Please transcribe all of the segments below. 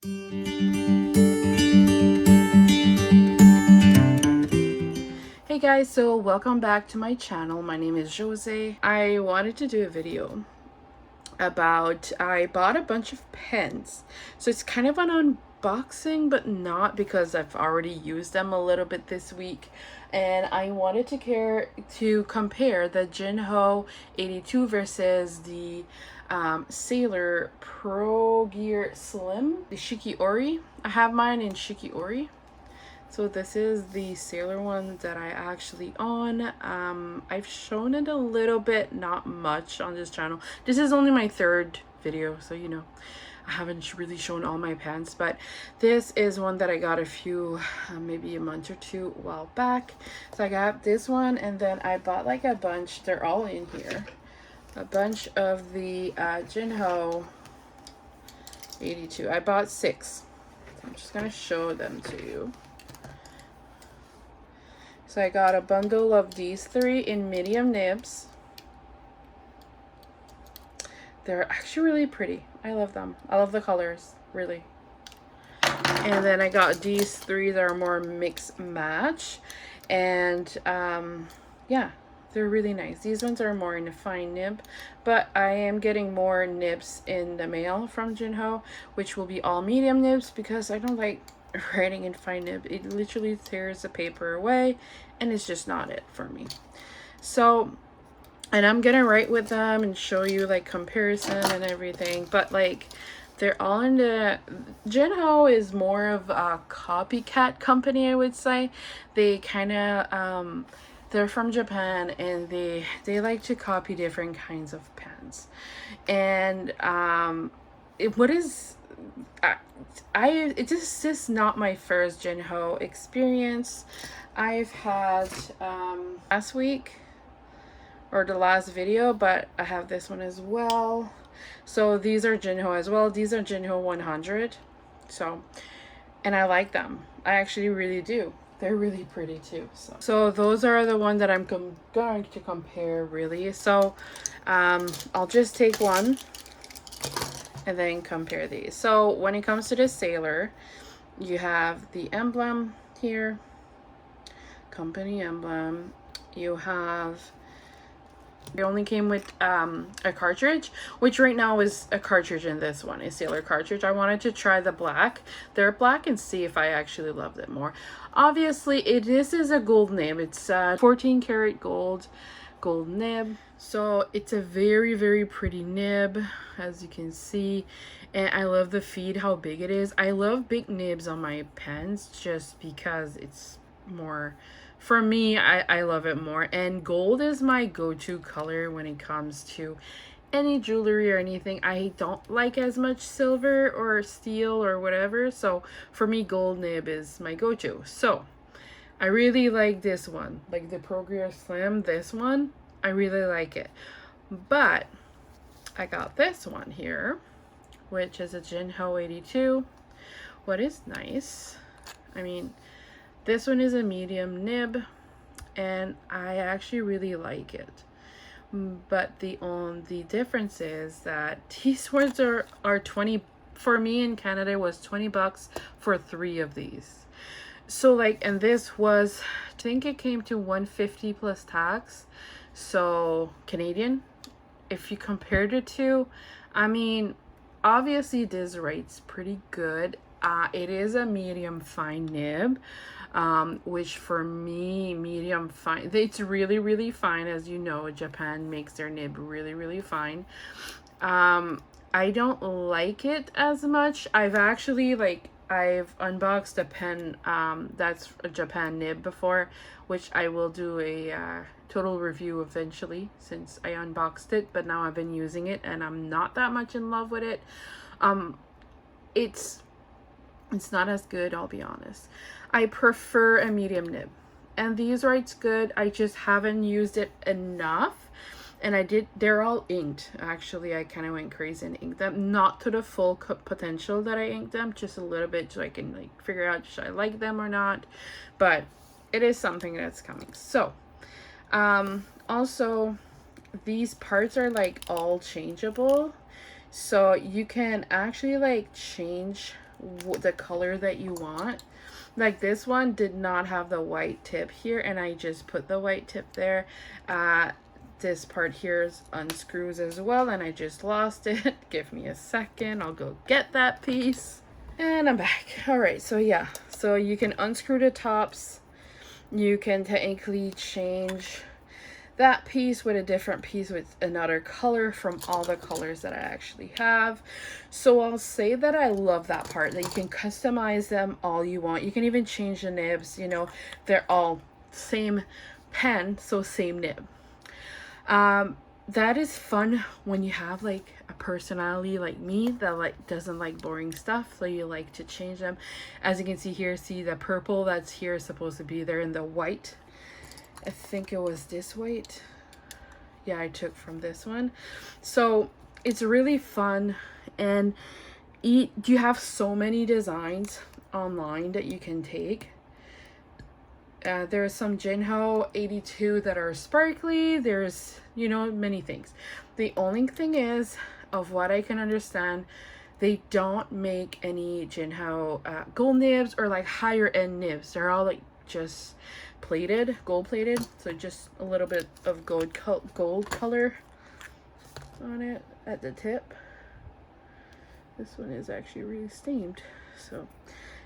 Hey guys, so welcome back to my channel. My name is Jose. I wanted to do a video about I bought a bunch of pens. So it's kind of an unboxing, but not, because I've already used them a little bit this week. And I wanted to compare the Jinhao 82 versus the Sailor Pro Gear Slim, the Shikiori. I have mine in Shikiori. So this is the Sailor one that I actually own. I've shown it a little bit, not much on this channel. This is only my third video, so you know, I haven't really shown all my pens, but this is one that I got a few, maybe a month or two a while back. So I got this one, and then I bought like a bunch, they're all in here, a bunch of the Jinhao 82. I bought 6. So I'm just gonna show them to you. So I got a bundle of these 3 in medium nibs. They're actually really pretty. I love them. I love the colors, really. And then I got these 3 that are more mix match. And yeah, they're really nice. These ones are more in a fine nib, but I am getting more nibs in the mail from Jinhao, which will be all medium nibs, because I don't like writing in fine nib. It literally tears the paper away, and it's just not it for me. So, and I'm gonna write with them and show you like comparison and everything, but like they're all in the Jinhao is more of a copycat company, I would say. They kind of they're from Japan, and they like to copy different kinds of pens. And what is this is not my first Jinhao experience. I've had last week, or the last video, but I have this one as well. So these are Jinhao as well. These are Jinhao 100. So, and I like them. I actually really do. They're really pretty too. So those are the ones that I'm going to compare, really. So I'll just take one and then compare these. So when it comes to the Sailor, you have the emblem here, company emblem. You have, it only came with a cartridge, which right now is a cartridge in this one, a Sailor cartridge. I wanted to try the black. They're black, and see if I actually loved it more. Obviously, this is a gold nib. It's 14 karat gold nib. So it's a very, very pretty nib, as you can see. And I love the feed, how big it is. I love big nibs on my pens just because it's more, for me, I love it more. And gold is my go-to color when it comes to any jewelry or anything. I don't like as much silver or steel or whatever. So for me, gold nib is my go-to. So I really like this one, like the Pro Gear Slim, this one. I really like it. But I got this one here, which is a Jinhao 82. What is nice, I mean, this one is a medium nib, and I actually really like it. But the difference is that these ones are 20, for me in Canada it was 20 bucks for 3 of these. So like, and this was, I think it came to 150 plus tax. So Canadian, if you compared it to, I mean, obviously this rate's pretty good. It is a medium fine nib, which for me, medium fine, it's really, really fine. As you know, Japan makes their nib really, really fine. I don't like it as much. I've actually, like, I've unboxed a pen that's a Japan nib before, which I will do a total review eventually, since I unboxed it, but now I've been using it and I'm not that much in love with it. It's not as good, I'll be honest. I prefer a medium nib, and these writes good. I just haven't used it enough. And they're all inked. Actually, I kind of went crazy and inked them. Not to the full potential that I inked them, just a little bit, so I can like figure out should I like them or not. But it is something that's coming. So, also, these parts are like all changeable. So you can actually like change the color that you want. Like this one did not have the white tip here, and I just put the white tip there. This part here is unscrews as well, and I just lost it. Give me a second, I'll go get that piece. And I'm back. All right, so yeah, so you can unscrew the tops. You can technically change that piece with a different piece with another color from all the colors that I actually have. So I'll say that I love that part, that you can customize them all you want. You can even change the nibs, you know, they're all same pen, so same nib. That is fun when you have like a personality like me that like doesn't like boring stuff, so you like to change them. As you can see here, see the purple that's here is supposed to be there, in the white, I think it was this white, yeah, I took from this one. So it's really fun, and you have so many designs online that you can take. There's some Jinhao 82 that are sparkly. There's, you know, many things. The only thing is, of what I can understand, they don't make any Jinhao gold nibs or like higher end nibs. They're all like just plated, gold plated. So just a little bit of gold color on it at the tip. This one is actually really steamed. So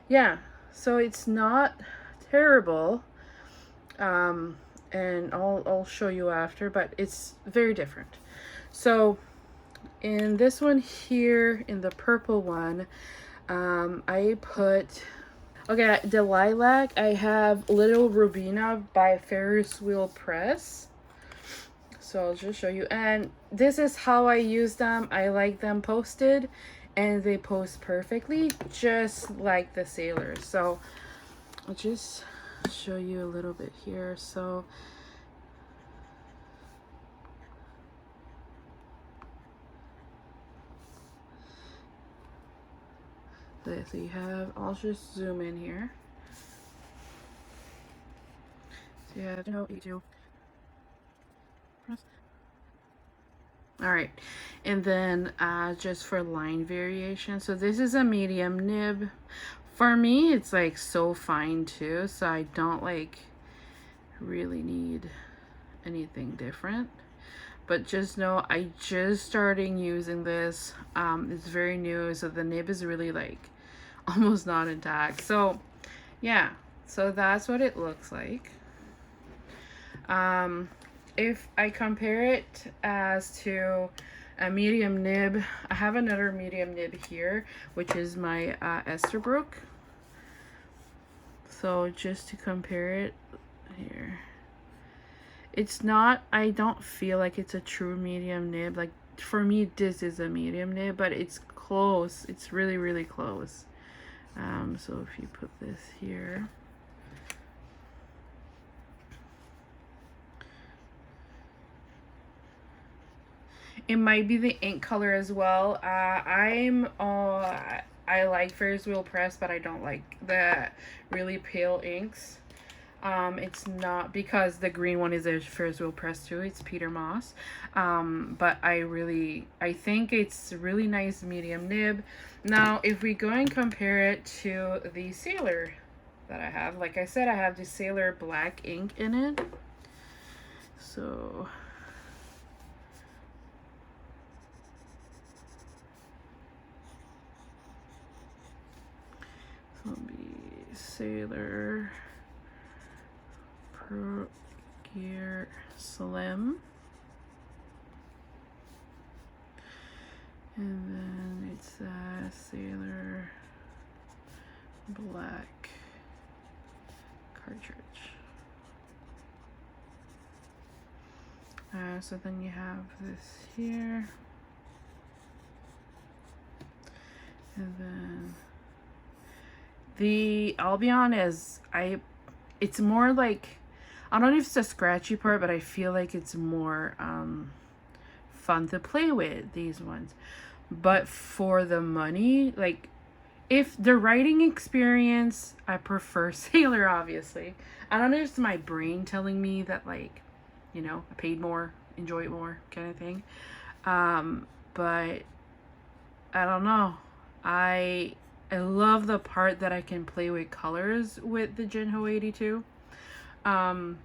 yeah, so it's not terrible, and I'll show you after, but it's very different. So in this one here, in the purple one, I put, okay, the lilac, I have Little Rubina by Ferris Wheel Press. So I'll just show you, and this is how I use them. I like them posted, and they post perfectly, just like the sailors. So I'll just show you a little bit here. So so you have, I'll just zoom in here. So you have, all right, and then just for line variation, so this is a medium nib. For me, it's like so fine too, so I don't like really need anything different. But just know I just starting using this. It's very new, so the nib is really like almost not intact. So yeah, so that's what it looks like. If I compare it as to a medium nib, I have another medium nib here, which is my Esterbrook. So just to compare it here, it's not, I don't feel like it's a true medium nib. Like for me, this is a medium nib, but it's close. It's really, really close. So if you put this here, it might be the ink color as well. I like Ferris Wheel Press, but I don't like the really pale inks. It's not, because the green one is a Ferris Wheel Press too. It's Peter Moss. But I think it's a really nice medium nib. Now, if we go and compare it to the Sailor that I have, like I said, I have the Sailor black ink in it. So it'll be Sailor Pro Gear Slim, and then it's Sailor Black cartridge. So then you have this here, and then the Albion is, it's more like, I don't know if it's a scratchy part, but I feel like it's more fun to play with, these ones. But for the money, like, if the writing experience, I prefer Sailor, obviously. I don't know if it's my brain telling me that, like, you know, I paid more, enjoy it more, kind of thing. But I don't know. I I love the part that I can play with colors with the Jinhao 82. And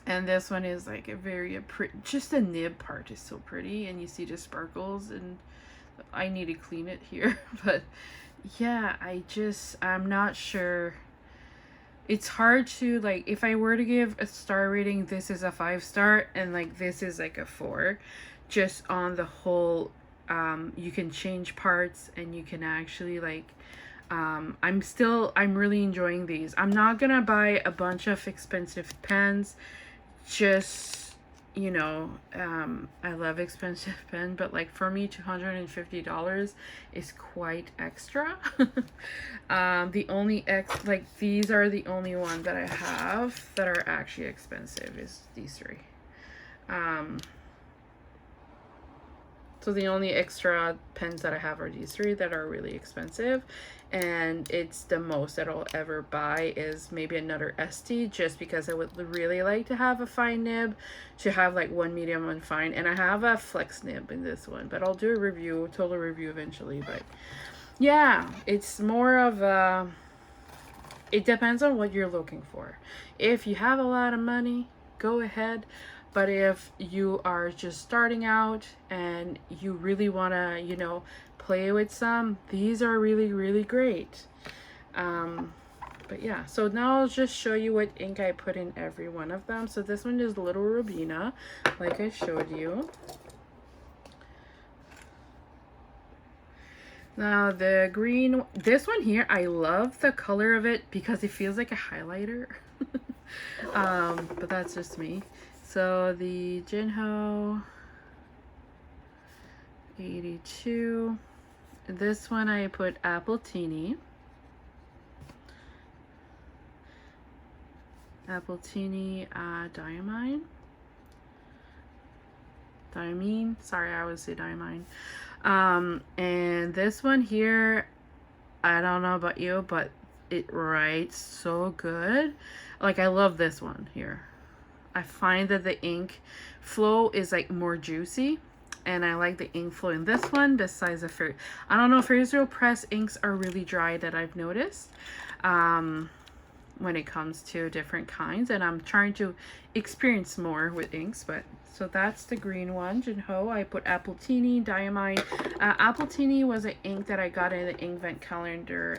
this one is like a very pretty, just the nib part is so pretty, and you see the sparkles, and I need to clean it here. But yeah, I'm not sure. It's hard to, like, if I were to give a star rating, this is a 5-star, and like this is like a 4, just on the whole. You can change parts, and you can actually like, I'm really enjoying these. I'm not gonna buy a bunch of expensive pens, just, you know, I love expensive pen, but like for me, $250 is quite extra. The only like these are the only ones that I have that are actually expensive is these 3. So the only extra pens that I have are these 3 that are really expensive, and it's the most that I'll ever buy is maybe another ST, just because I would really like to have a fine nib, to have like one medium, one fine, and I have a flex nib in this one, but I'll do a total review eventually. But yeah, it's more of a, it depends on what you're looking for. If you have a lot of money, go ahead. But if you are just starting out and you really want to, you know, play with some, these are really, really great. But yeah, so now I'll just show you what ink I put in every one of them. So this one is Little Robina, like I showed you. Now the green, this one here, I love the color of it because it feels like a highlighter. But that's just me. So the Jinhao 82. This one I put Apple Teeny. Diamine. Sorry, I always say diamine. And this one here, I don't know about you, but it writes so good. Like, I love this one here. I find that the ink flow is like more juicy, and I like the ink flow in this one besides the I don't know if Ferris Press inks are really dry, that I've noticed when it comes to different kinds, and I'm trying to experience more with inks. But so that's the green one, Jinhao. I put Apple Teeny, Diamine. Apple Teeny was an ink that I got in the Inkvent calendar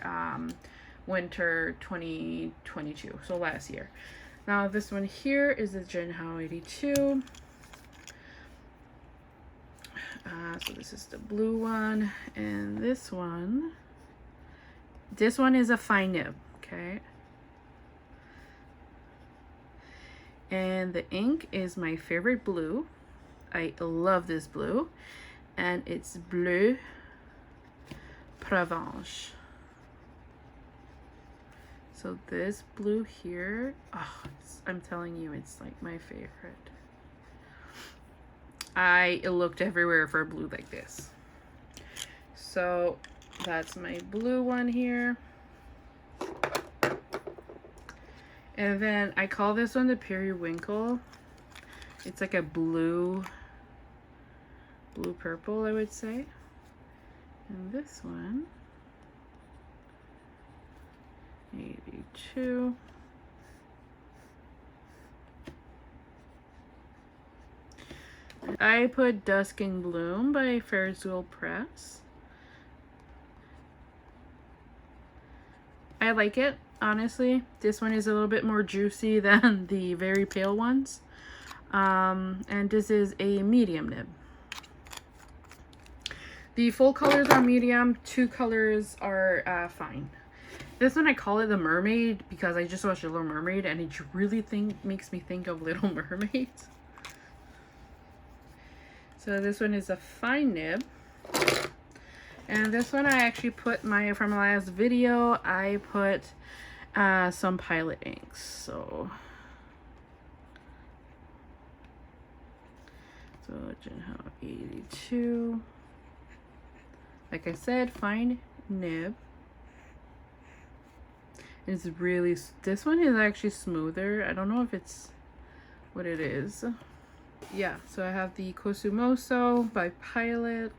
winter 2022, so last year. Now this one here is the Jinhao 82. So this is the blue one, and this one is a fine nib, okay? And the ink is my favorite blue. I love this blue, and it's Bleu Provence. So this blue here, oh, I'm telling you, it's like my favorite. I looked everywhere for a blue like this. So that's my blue one here. And then I call this one the Periwinkle. It's like a blue purple, I would say. And this one, 82. I put Dusk in Bloom by Ferris Press. I like it, honestly. This one is a little bit more juicy than the very pale ones. And this is a medium nib. The full colors are medium, 2 colors are fine. This one I call it the Mermaid because I just watched Little Mermaid, and it really makes me think of Little Mermaid. So this one is a fine nib. And this one I actually put from my last video, I put some Pilot inks. So Jinhao 82. Like I said, fine nib. It's really, this one is actually smoother. I don't know if it's what it is. Yeah, so I have the Kosumoso by Pilot.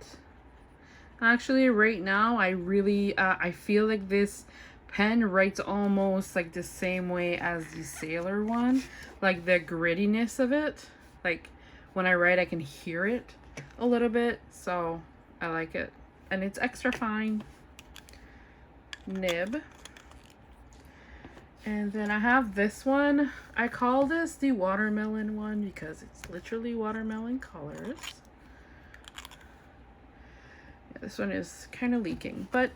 Actually, right now, I really, I feel like this pen writes almost like the same way as the Sailor one. Like the grittiness of it. Like when I write, I can hear it a little bit. So I like it. And it's extra fine nib. And then I have this one. I call this the watermelon one because it's literally watermelon colors. Yeah, this one is kind of leaking, but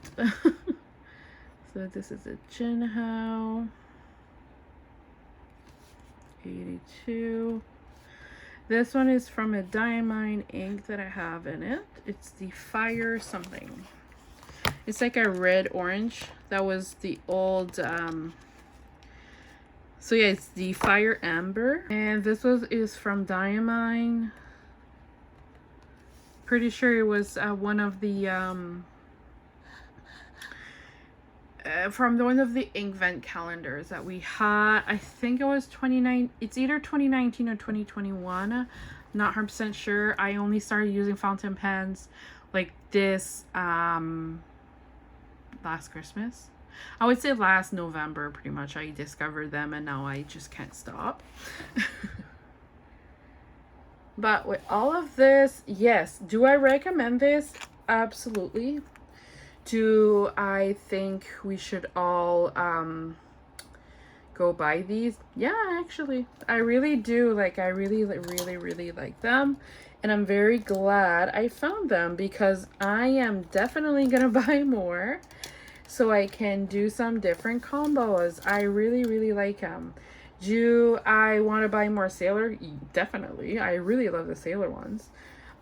so this is a Jinhao 82. This one is from a diamine ink that I have in it. It's the Fire something. It's like a red orange. That was the old so yeah, it's the Fire Amber. And this is from Diamine. Pretty sure it was one of the from one of the Inkvent calendars that we had. I think it was 29. It's either 2019 or 2021. I'm not 100% sure. I only started using fountain pens like this last Christmas. I would say last November, pretty much. I discovered them and now I just can't stop. But with all of this, yes. Do I recommend this? Absolutely. Do I think we should all go buy these? Yeah, actually. I really do. Like, I really like them. And I'm very glad I found them because I am definitely gonna buy more so I can do some different combos. I really like them. Do I want to buy more Sailor? Definitely. I really love the Sailor ones.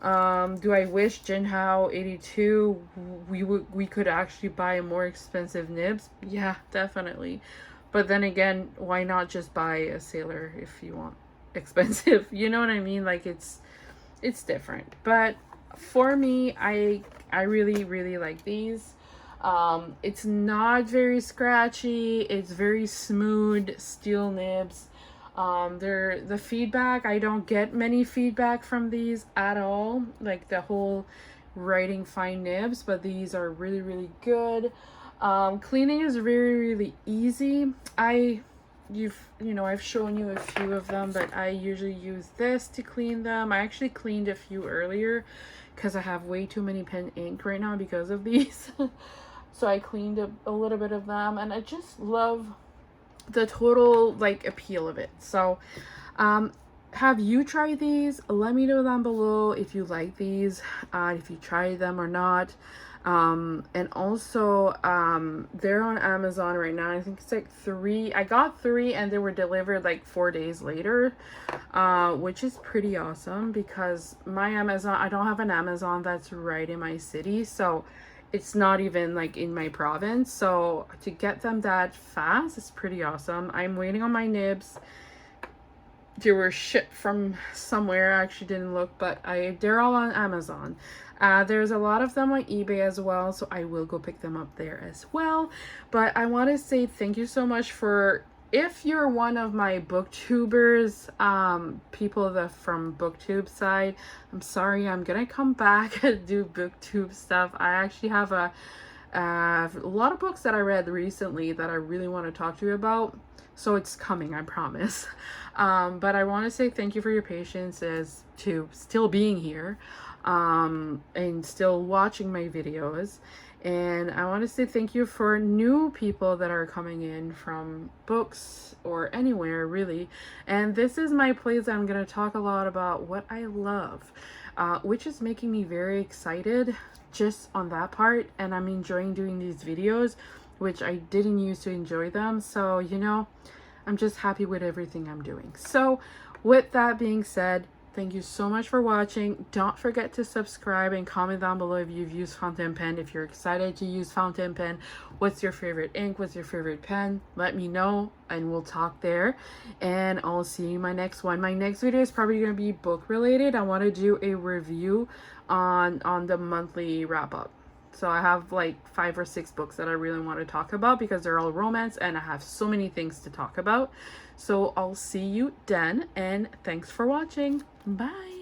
Do I wish Jinhao 82 we could actually buy more expensive nibs? Yeah, definitely. But then again, why not just buy a Sailor if you want expensive? You know what I mean? Like it's different. But for me, I really like these. It's not very scratchy. It's very smooth steel nibs. The feedback, I don't get many feedback from these at all, like the whole writing fine nibs, but these are really good. Cleaning is really easy. I've shown you a few of them, but I usually use this to clean them. I actually cleaned a few earlier because I have way too many pen ink right now because of these. So I cleaned a little bit of them, and I just love the total like appeal of it. So have you tried these? Let me know down below if you like these, if you tried them or not. And also they're on Amazon right now. I think it's like 3. I got 3 and they were delivered like 4 days later, which is pretty awesome because my Amazon, I don't have an Amazon that's right in my city, so it's not even like in my province. So to get them that fast is pretty awesome. I'm waiting on my nibs. They were shipped from somewhere. I actually didn't look, but they're all on Amazon. There's a lot of them on eBay as well, so I will go pick them up there as well. But I want to say thank you so much for, if you're one of my booktubers, people that from booktube side, I'm sorry, I'm gonna come back and do booktube stuff. I actually have a lot of books that I read recently that I really want to talk to you about, so it's coming, I promise. But I want to say thank you for your patience as to still being here and still watching my videos. And I want to say thank you for new people that are coming in from books or anywhere really. And this is my place. I'm going to talk a lot about what I love, which is making me very excited just on that part. And I'm enjoying doing these videos, which I didn't used to enjoy them. So, you know, I'm just happy with everything I'm doing. So with that being said, thank you so much for watching. Don't forget to subscribe and comment down below if you've used fountain pen, if you're excited to use fountain pen. What's your favorite ink? What's your favorite pen? Let me know and we'll talk there. And I'll see you in my next one. My next video is probably going to be book related. I want to do a review on the monthly wrap up. So I have like 5 or 6 books that I really want to talk about because they're all romance and I have so many things to talk about. So I'll see you then, and thanks for watching. Bye.